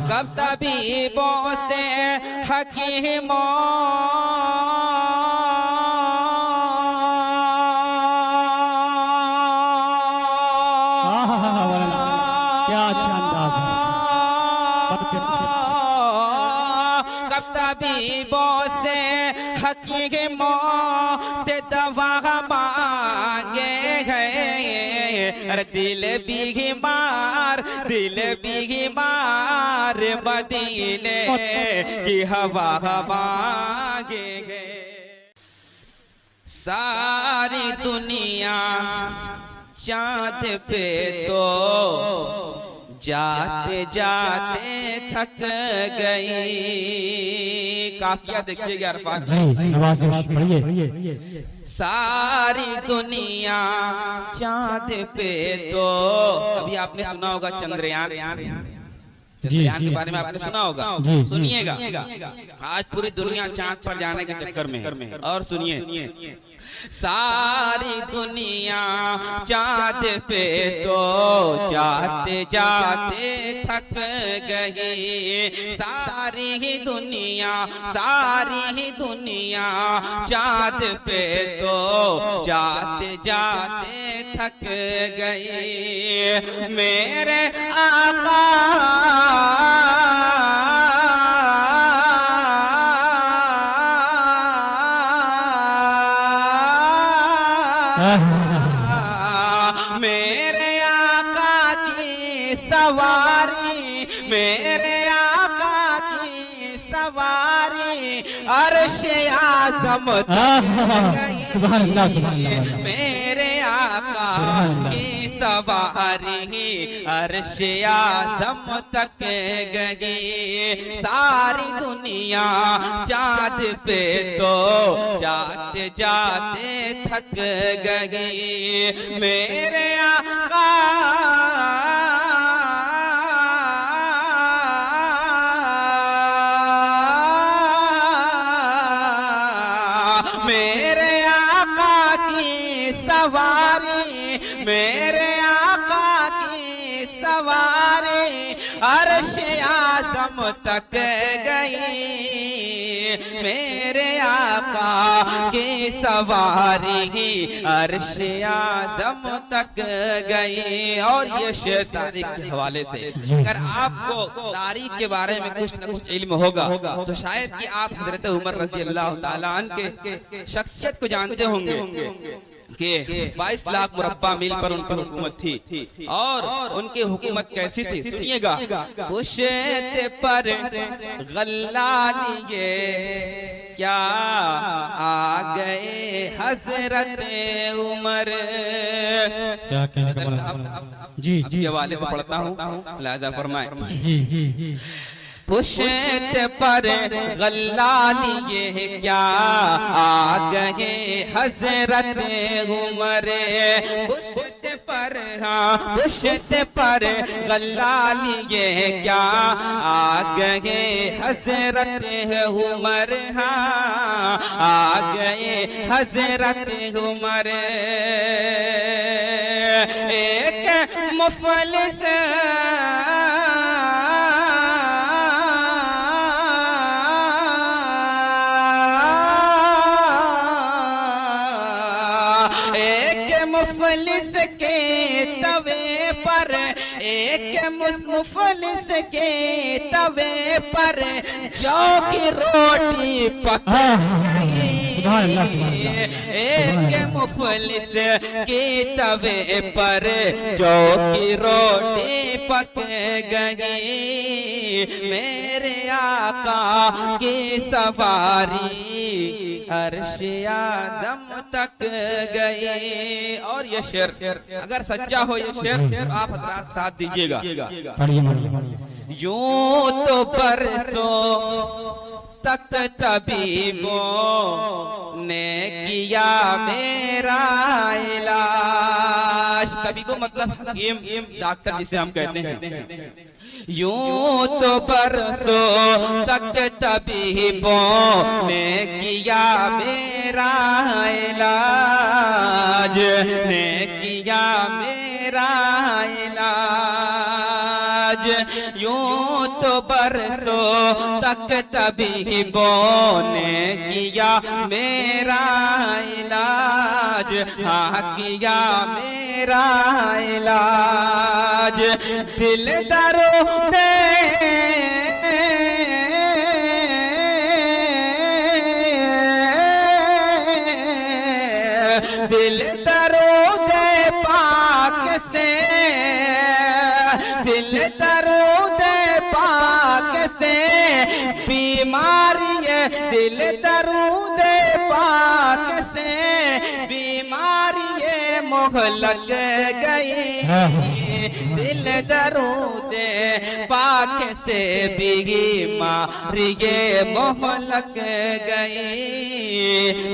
कब तबीबों से हकीमों क्या अच्छा अंदाज है। कब तबीबों से हकीमों से दवा मांगे गए, अरे दिल बीमार मदीने की हवा मांगे गए। सारी दुनिया चांद पे तो जाते जाते थक गई। काफिया देखिएगा अरफात जी, नवाज़िश पढ़िए। सारी दुनिया चांद पे तो, अभी आपने सुना होगा चंद्रयान के बारे में आपने सुना होगा। सुनिएगा, आज पूरी दुनिया चांद पर जाने के चक्कर में है। और सुनिए, सारी दुनिया चांद पे तो जाते जाते थक गई। सारी ही दुनिया चांद पे तो जाते जाते थक गई। मेरे आका मेरे आका की सवारी, मेरे आका की सवारी अर्श आज़म सुभान अल्लाह। मेरे आका की सवारी अर्श आज़म तक गई। सारी दुनिया चाँद पे तो जाते जाते थक गई। मेरे आका मेरे आका की सवारी, मेरे आका की सवारी अर्श आज़म तक गई। मेरे आका की सवारी अर्श आज़म तक गई। और ये शेर तारीख के हवाले से, अगर आपको तारीख के बारे में कुछ न कुछ इल्म होगा तो शायद कि आप हजरत उमर रज़ी अल्लाह ताला अन्हु के शख्सियत को जानते होंगे कि 22 लाख मुरब्बा मील पर उन पर हुकूमत थी। और उनकी हुकूमत कैसी थी सुनिएगा। पुश्त पर गल्ला लिए क्या आ गए हजरत उमर। क्या कहना जी जी हवाले से पढ़ता हूँ, लिहाजा फरमाए। जी पुश्त पर गल्ला लिए क्या आ गए हजरत उमर। पुश्त पर, हाँ पुश्त पर गल्ला लिए क्या आ गए हजरत उमर। हाँ आ गए हजरत उमर। एक मुफलिस मुफलिस के तवे पर, एक मुफलिस के तवे पर जौ की रोटी पक गई। एक मुफलिस के तवे पर जौ की रोटी पक गई। मेरे आका की सवारी अर्श आज़म तक गई। और ये शेर अगर सच्चा हो ये शेर आप हजरात साथ दीजिएगा। यूं तो बरसों तक तबीबों ने किया मेरा इलाज। तबीबों मतलब हकीम, डॉक्टर जिसे हम कहते हैं। यूं तो बरसों तक तबीबों ने किया मेरा इलाज, ने किया मेरा इलाज। यूं तो तो बरसों तक तबीबों ने किया मेरा इलाज, हाँ किया मेरा इलाज। दिल दर्द दिल दर्द पाक से, दिल दर्द पाक से बीमारी है, दिल दर्द पाक से बीमारी है मोह लग गई। दिल दर्द पाक से बीमारी ये मोह लग गई,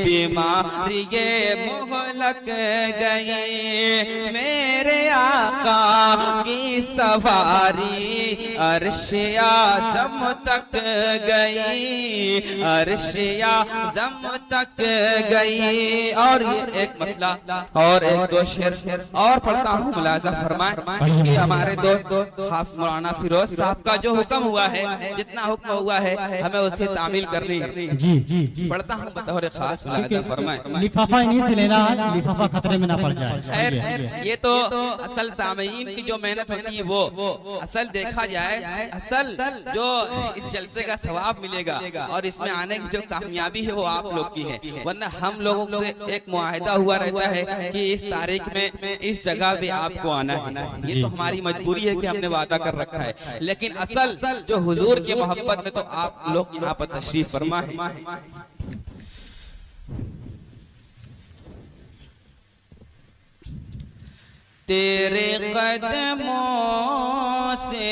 बीमारी ये मोह लग गई। मेरे आका की सवारी अर्श आज़म तक गई, अर्श आज़म तक गई। और ये एक मतला और एक दो शेर और पढ़ता हूँ, मुलाजा फरमाए कि हमारे दोस्त हाफ़िज़ मौलाना फिरोज साहब का जो हुक्म हुआ है, जितना हुक्म हुआ है हमें उसे तामील करनी है। जी जी जी पढ़ता हूँ बतौर खास, मुलाजा फरमाए। लिफाफा इन्हीं से लेना है, लिफाफा खतरे में ना पड़ जाए। खैर ये तो असल सामईन की जो मेहनत होती है वो असल देखा जाए, असल जो इस जलसे का सवाब मिलेगा और इसमें आने की जो कामयाबी है वो आप लोग की है। वरना हम लोगों से एक मुआहिदा हुआ रहता है कि इस तारीख में इस जगह पे आपको आना है, ये तो हमारी मजबूरी है कि हमने वादा कर रखा है। लेकिन असल जो हुजूर की मोहब्बत में तो आप लोग यहाँ पर तशरीफ फरमा है। तेरे कदमों से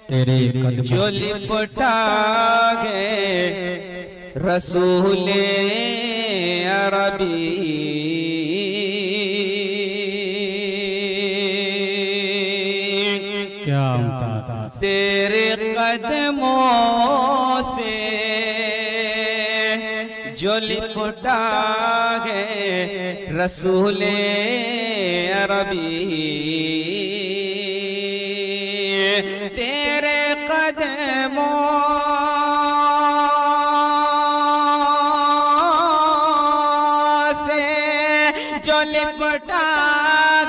तेरे कदम जो लिपटा गए रसूले अरबी, क्या उनका तेरे कदमों से जो लिपटा गए रसूले अरबी, तेरे कदमों से जो लिपटा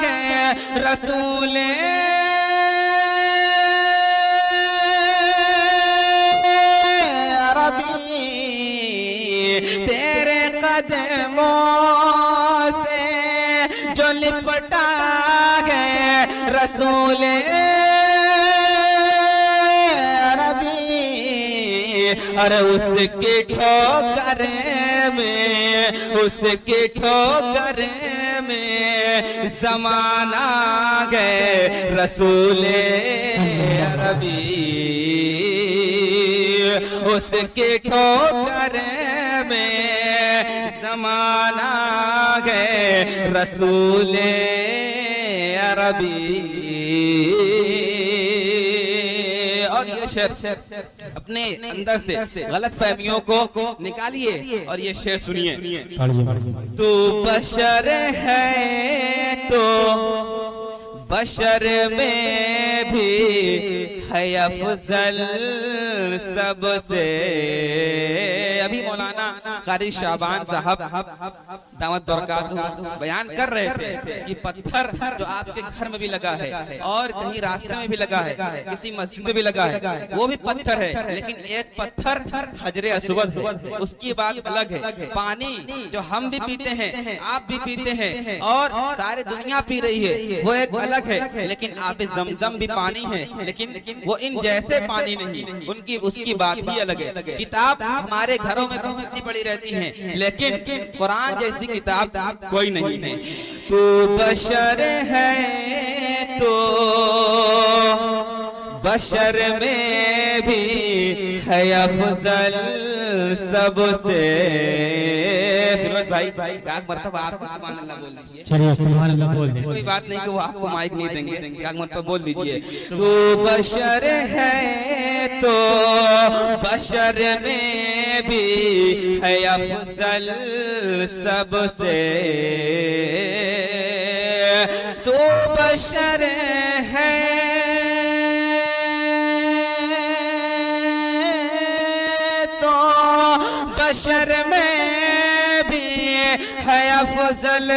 गए रसूले तेरे कदमों से जो लिपटा गए रसूले अरबी, अरे उसके ठोकर में, उसके ठोकर में ज़माना गए रसूले अरबी, उसके ठोकर में ज़माना गए रसूले अरबी। और ये शेर अपने अंदर से गलत फहमियों को निकालिए और ये शेर सुनिए। तू बशर है तो बशर में भी है अफजल सबसे। अभी मौलाना कारी शाबान साहब दामत बरकातहू बयान कर रहे थे कि पत्थर जो आपके घर में भी लगा है और कहीं रास्ते में भी लगा है, किसी मस्जिद में भी लगा है, वो भी पत्थर है, लेकिन एक पत्थर हजरे अस्वद है, उसकी बात अलग है। पानी जो हम भी पीते हैं, आप भी पीते हैं और सारी दुनिया पी रही है, वो एक अलग है। लेकिन आप ज़मज़म भी पानी है, लेकिन वो इन जैसे पानी नहीं, उनकी उसकी बात ही अलग है। किताब हमारे घरों में बहुत सी पड़ी रहती हैं, लेकिन कुरान जैसी किताब कोई नहीं है। तू बशर है तो बशर में भी है अफजल सबसे। फिरोज भाई एक मरतबा आपको सुभान अल्लाह बोल दीजिए। चलिए सुभान अल्लाह बोल दें। कोई बात नहीं कि वो आपको माइक नहीं देंगे, एक मरतबा बोल दीजिए। तू बशर है तो बशर में भी है अफजल सबसे। तू बशर है बशर में भी है अफजल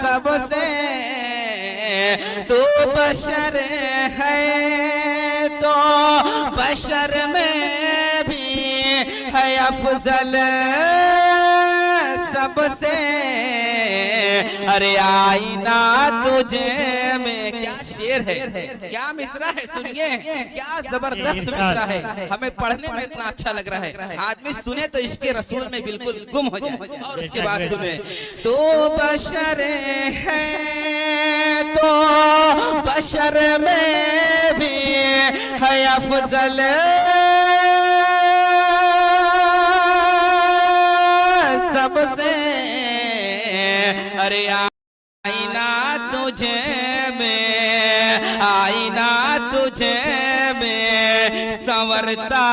सबसे, तू बशर है तो बशर में भी है अफजल सबसे। अरे आईना तुझे में, क्या शेर है, क्या मिसरा है, सुनिए क्या जबरदस्त मिसरा है। हमें पढ़ने में इतना अच्छा लग रहा है, आदमी सुने तो इसके रसूल में बिल्कुल गुम हो जाए। और उसके बाद सुने, तो बशर है तो बशर में भी है अफजल सबसे। अरे आईना तुझे में, आईना तुझे में संवरता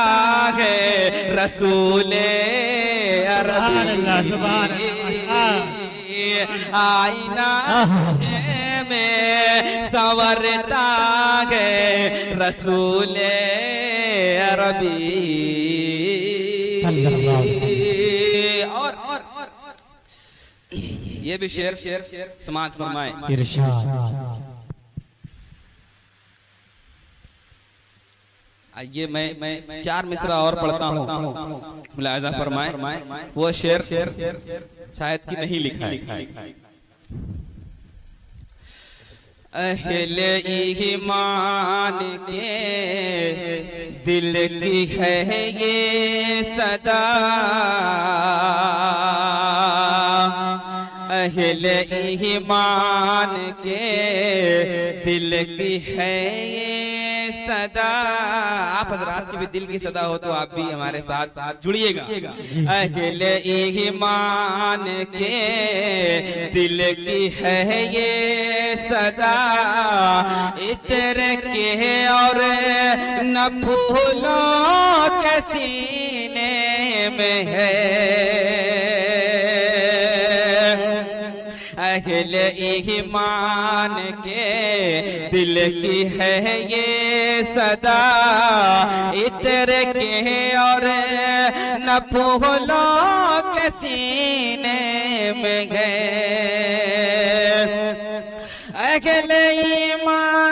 है रसूले अरबी। आईना तुझे में संवरता है रसूले अरबी। और ये भी शेर समाज फरमाए। आइए मैं चार मिसरा और पढ़ता हूँ, मुलाहिजा फरमाए। वो शेर शायद कि नहीं लिखा है। अहले ईमान के दिल की है ये सदा, अहले ईमान के दिल की है ये सदा। आप हजरात की भी दिल की सदा हो तो आप भी हमारे साथ जुड़िएगा। अहले ईमान के दिल की है ये सदा, इत्र के और न फूलों के सीने में है। अहले ईमान के दिल की है ये सदा, इत्र के और न फूलों के सीने में गए। अहले ईमान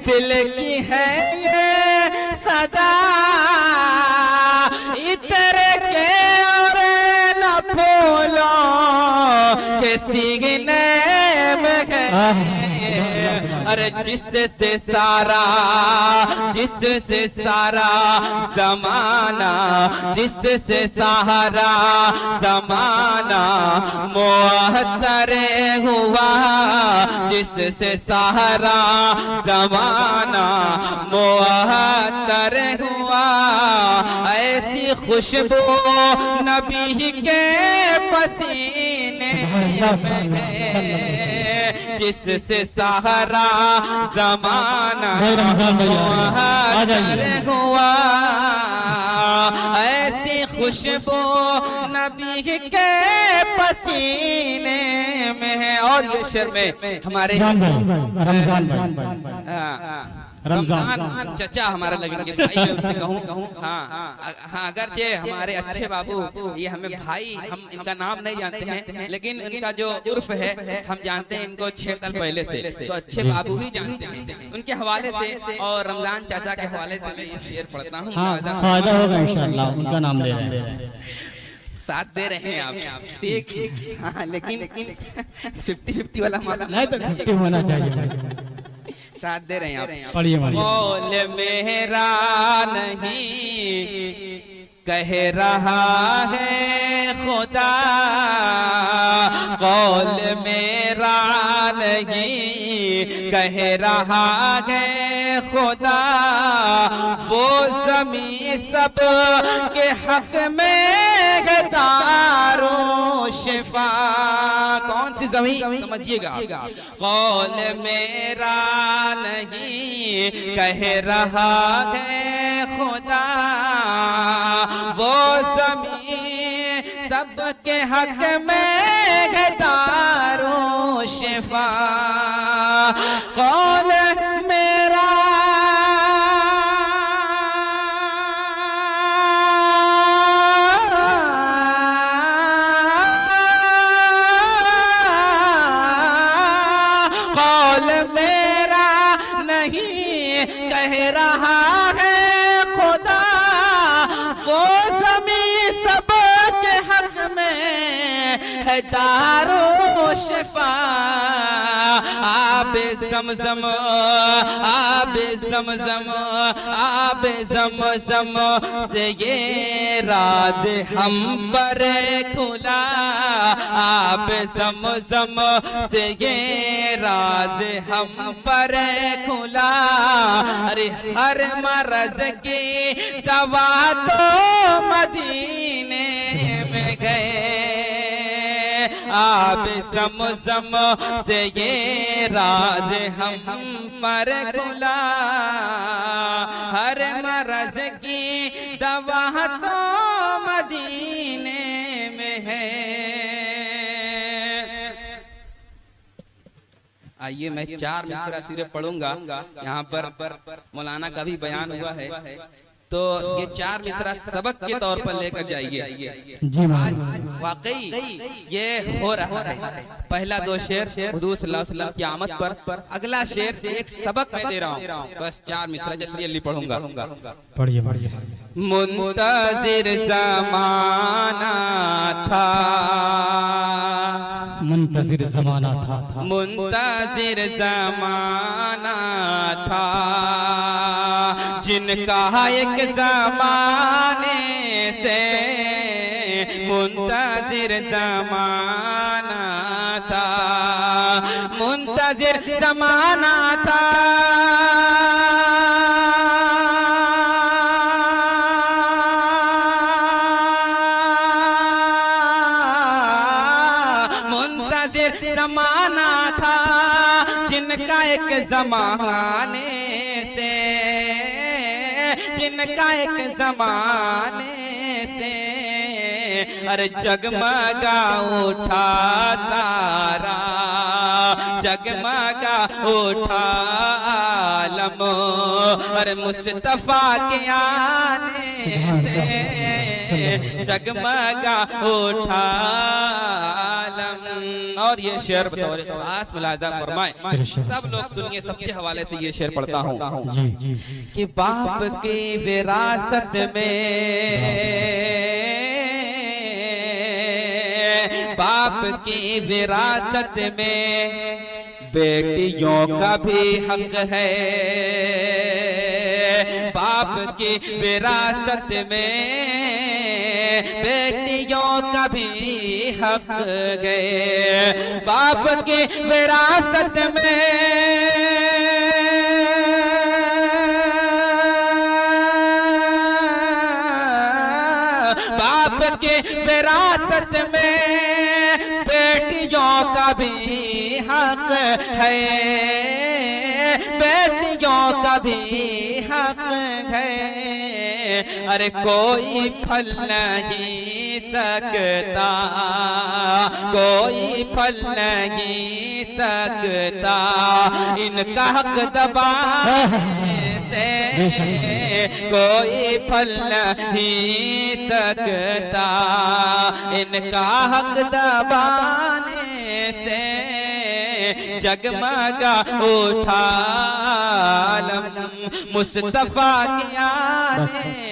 दिल की है ये सदा, इत्र के और न फूलों के सीने में है। अरे जिससे सारा ज़माना, जिससे सारा ज़माना मुअत्तर हुआ, जिससे सारा ज़माना मुअत्तर हुआ। ऐसी खुशबू नबी के पसीने में है, जिससे सारा ज़माना मुअत्तर हुआ। ऐसी खुशबू नबी के पसीने में है। और ये शेर में हमारे रमजान चचा हमारा लगेंगे भाई, मैं उनसे कहूँ हाँ अगरचे हमारे अच्छे बाबू, ये हमें भाई, हम इनका नाम नहीं जानते हैं लेकिन इनका जो उर्फ है हम जानते हैं इनको 6 साल पहले से, तो अच्छे बाबू ही जानते हैं। उनके हवाले से और रमजान चाचा के हवाले से मैं ये शेर पढ़ता हूँ। फायदा होगा इंशाअल्लाह, उनका नाम ले रहे हैं, साथ दे रहे हैं आप, ठीक। हाँ लेकिन 50-50 वाला मामला नहीं तो 50 होना चाहिए। साथ दे रहे हैं आप। पढ़िए। मौल मेरा नहीं कह रहा है खुदा, कौल मेरा नहीं कह रहा है खुदा। वो ज़मीं सब के हक में दारो शिफा। कौन सी कभी समझिएगा। कौल मेरा नहीं कह रहा है खुदा, वो ज़मीन सबके हक में है दारो शिफा। कौल मेरा कह रहा है खुदा, वो ज़मीन सबके हक में है दारो शिफा। आबे ज़मज़म आबे ज़मज़म आबे ज़मज़म से ये राज हम पर खुला। आबे ज़मज़म से ये राज हम पर खुला। अरे हर मरज की दवा तो मदीने में गए। आब ज़मज़म से ये राज हम पर खुला। हर मरज की दवा तो मदीने में है। आइए मैं 4 मिसरा सिर्फ पढ़ूंगा। यहाँ पर मौलाना का भी बयान हुआ है, तो ये 4 मिसरा सबक के तौर पर लेकर जाइए। आज वाकई ये हो रहा है। पहला 2 शेर हुजूर सल्लल्लाहु अलैहि वसल्लम की आमद पर, अगला शेर एक सबक मैं दे रहा हूँ। बस 4 मिसरा जल्दी जल्दी पढ़ूंगा। पढ़िए। मुंतज़िर ज़माना था, मुंतज़िर ज़माना था, मुंतज़िर ज़माना था, जिनका एक ज़माने से मुंतज़िर ज़माना था, मुंतज़िर ज़माना था। ज़माना था जिनका एक ज़माने से, जिनका एक ज़माने से अरे जगमगा उठा सारा, जगमगा उठा आलम। अरे मुस्तफा के आने से जगमगा उठा आलम। और ये शेर बतौर खास मुलाहिजा फरमाए, सब लोग सुनिए। सबके हवाले से ये शेर पढ़ता हूँ कि बाप की विरासत में, बाप की विरासत में बेटियों का भी हक है। बाप की विरासत में बेटियों का भी हक है। बाप की विरासत में बाप के विरासत में बेटियों का भी हक है, बेटियों का भी हक है। अरे कोई फल नहीं सकता, कोई फल नहीं सकता इनका हक दबाने से, कोई फल नहीं सकता इनका हक दबाने से। जगमगा उठा आलम मुस्तफा के आने